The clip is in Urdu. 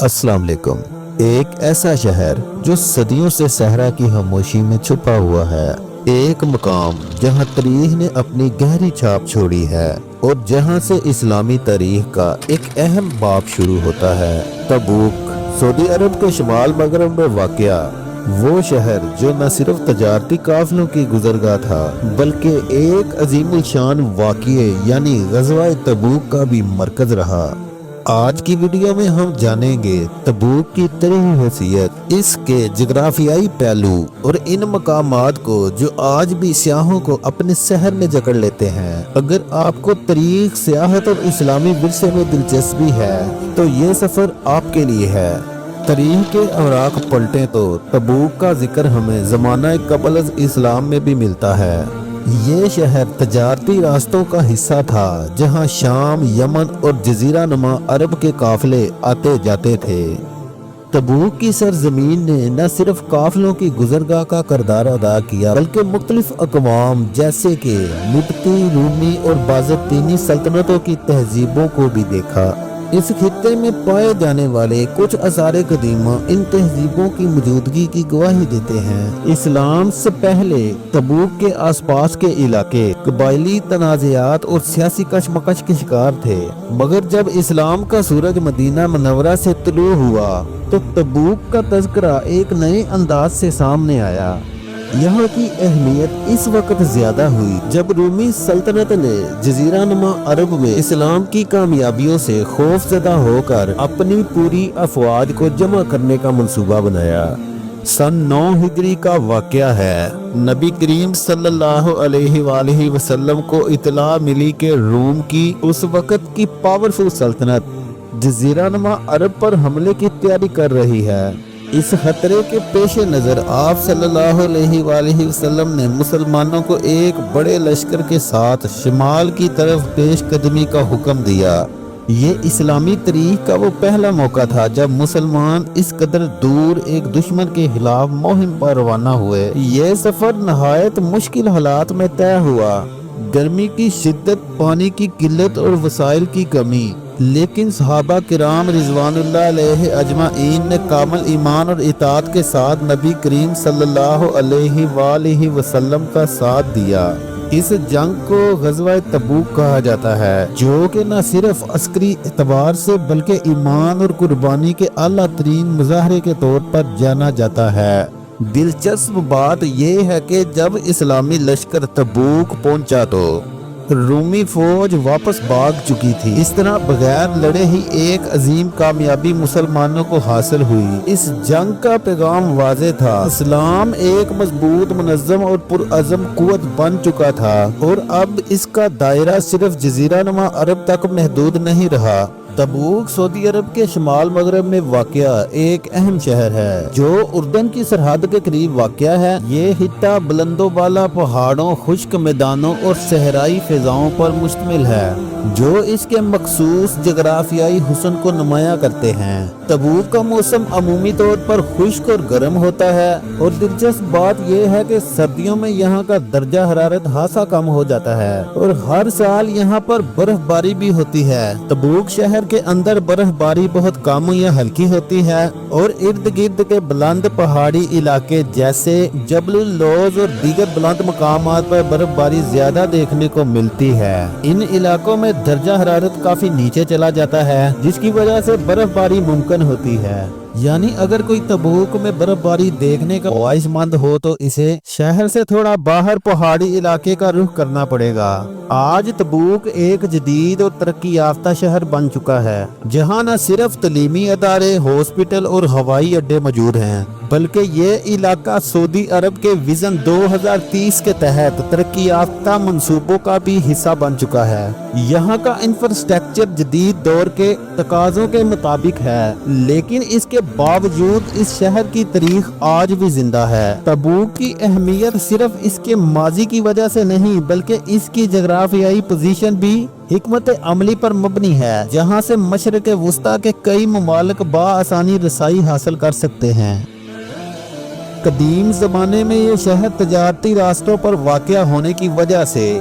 السلام علیکم۔ ایک ایسا شہر جو صدیوں سے صحرا کی خاموشی میں چھپا ہوا ہے، ایک مقام جہاں تاریخ نے اپنی گہری چھاپ چھوڑی ہے اور جہاں سے اسلامی تاریخ کا ایک اہم باب شروع ہوتا ہے۔ تبوک، سعودی عرب کے شمال مغرب میں واقع وہ شہر جو نہ صرف تجارتی قافلوں کی گزرگاہ تھا بلکہ ایک عظیم الشان واقعے یعنی غزوہ تبوک کا بھی مرکز رہا۔ آج کی ویڈیو میں ہم جانیں گے تبوک کی تاریخی حیثیت، اس کے جغرافیائی پہلو اور ان مقامات کو جو آج بھی سیاحوں کو اپنے شہر میں جکڑ لیتے ہیں۔ اگر آپ کو تاریخ، سیاحت اور اسلامی ورثے میں دلچسپی ہے تو یہ سفر آپ کے لیے ہے۔ تاریخ کے اوراق پلٹیں تو تبوک کا ذکر ہمیں زمانہ قبل از اسلام میں بھی ملتا ہے۔ یہ شہر تجارتی راستوں کا حصہ تھا جہاں شام، یمن اور جزیرہ نما عرب کے قافلے آتے جاتے تھے۔ تبوک کی سرزمین نے نہ صرف قافلوں کی گزرگاہ کا کردار ادا کیا بلکہ مختلف اقوام جیسے کہ مبتی، رومی اور بازنطینی سلطنتوں کی تہذیبوں کو بھی دیکھا۔ اس خطے میں پائے جانے والے کچھ آثار قدیمہ ان تہذیبوں کی موجودگی کی گواہی دیتے ہیں۔ اسلام سے پہلے تبوک کے آس پاس کے علاقے قبائلی تنازعات اور سیاسی کشمکش کے شکار تھے، مگر جب اسلام کا سورج مدینہ منورہ سے طلوع ہوا تو تبوک کا تذکرہ ایک نئے انداز سے سامنے آیا۔ یہاں کی اہمیت اس وقت زیادہ ہوئی جب رومی سلطنت نے جزیرہ نما عرب میں اسلام کی کامیابیوں سے خوف زدہ ہو کر اپنی پوری افواج کو جمع کرنے کا منصوبہ بنایا۔ سن 9 ہجری کا واقعہ ہے۔ نبی کریم صلی اللہ علیہ وآلہ وسلم کو اطلاع ملی کہ روم کی اس وقت کی پاورفل سلطنت جزیرہ نما عرب پر حملے کی تیاری کر رہی ہے۔ اس خطرے کے پیش نظر آپ صلی اللہ علیہ وآلہ وسلم نے مسلمانوں کو ایک بڑے لشکر کے ساتھ شمال کی طرف پیش قدمی کا حکم دیا۔ یہ اسلامی تاریخ کا وہ پہلا موقع تھا جب مسلمان اس قدر دور ایک دشمن کے خلاف مہم پر روانہ ہوئے۔ یہ سفر نہایت مشکل حالات میں طے ہوا، گرمی کی شدت، پانی کی قلت اور وسائل کی کمی، لیکن صحابہ کرام رضوان اللہ علیہ اجمعین نے کامل ایمان اور اطاعت کے ساتھ نبی کریم صلی اللہ علیہ وآلہ وسلم کا ساتھ دیا۔ اس جنگ کو غزوہ تبوک کہا جاتا ہے، جو کہ نہ صرف عسکری اعتبار سے بلکہ ایمان اور قربانی کے اعلیٰ ترین مظاہرے کے طور پر جانا جاتا ہے۔ دلچسپ بات یہ ہے کہ جب اسلامی لشکر تبوک پہنچا تو رومی فوج واپس بھاگ چکی تھی۔ اس طرح بغیر لڑے ہی ایک عظیم کامیابی مسلمانوں کو حاصل ہوئی۔ اس جنگ کا پیغام واضح تھا، اسلام ایک مضبوط، منظم اور پرعزم قوت بن چکا تھا اور اب اس کا دائرہ صرف جزیرہ نما عرب تک محدود نہیں رہا۔ تبوک سعودی عرب کے شمال مغرب میں واقع ایک اہم شہر ہے جو اردن کی سرحد کے قریب واقع ہے۔ یہ خطہ بلند و بالا پہاڑوں، خشک میدانوں اور صحرائی فضاؤں پر مشتمل ہے جو اس کے مخصوص جغرافیائی حسن کو نمایاں کرتے ہیں۔ تبوک کا موسم عمومی طور پر خشک اور گرم ہوتا ہے اور دلچسپ بات یہ ہے کہ سردیوں میں یہاں کا درجہ حرارت خاصا کم ہو جاتا ہے اور ہر سال یہاں پر برف باری بھی ہوتی ہے۔ تبوک شہر کے اندر برف باری بہت کم یا ہلکی ہوتی ہے اور ارد گرد کے بلند پہاڑی علاقے جیسے جبل اللوز اور دیگر بلند مقامات پر برف باری زیادہ دیکھنے کو ملتی ہے۔ ان علاقوں میں درجہ حرارت کافی نیچے چلا جاتا ہے جس کی وجہ سے برف باری ممکن ہوتی ہے۔ یعنی اگر کوئی تبوک میں برف باری دیکھنے کا خواہش مند ہو تو اسے شہر سے تھوڑا باہر پہاڑی علاقے کا رخ کرنا پڑے گا۔ آج تبوک ایک جدید اور ترقی یافتہ شہر بن چکا ہے جہاں نہ صرف تعلیمی ادارے، ہاسپٹل اور ہوائی اڈے موجود ہیں بلکہ یہ علاقہ سعودی عرب کے ویژن 2030 کے تحت ترقی یافتہ منصوبوں کا بھی حصہ بن چکا ہے۔ یہاں کا انفراسٹرکچر جدید دور کے تقاضوں کے مطابق ہے، لیکن اس کے باوجود اس شہر کی تاریخ آج بھی زندہ ہے۔ تبوک کی اہمیت صرف اس کے ماضی کی وجہ سے نہیں بلکہ اس کی جغرافیائی پوزیشن بھی حکمت عملی پر مبنی ہے، جہاں سے مشرق وسطیٰ کے کئی ممالک بآسانی رسائی حاصل کر سکتے ہیں۔ قدیم زمانے میں یہ شہر تجارتی راستوں پر واقع ہونے کی وجہ سے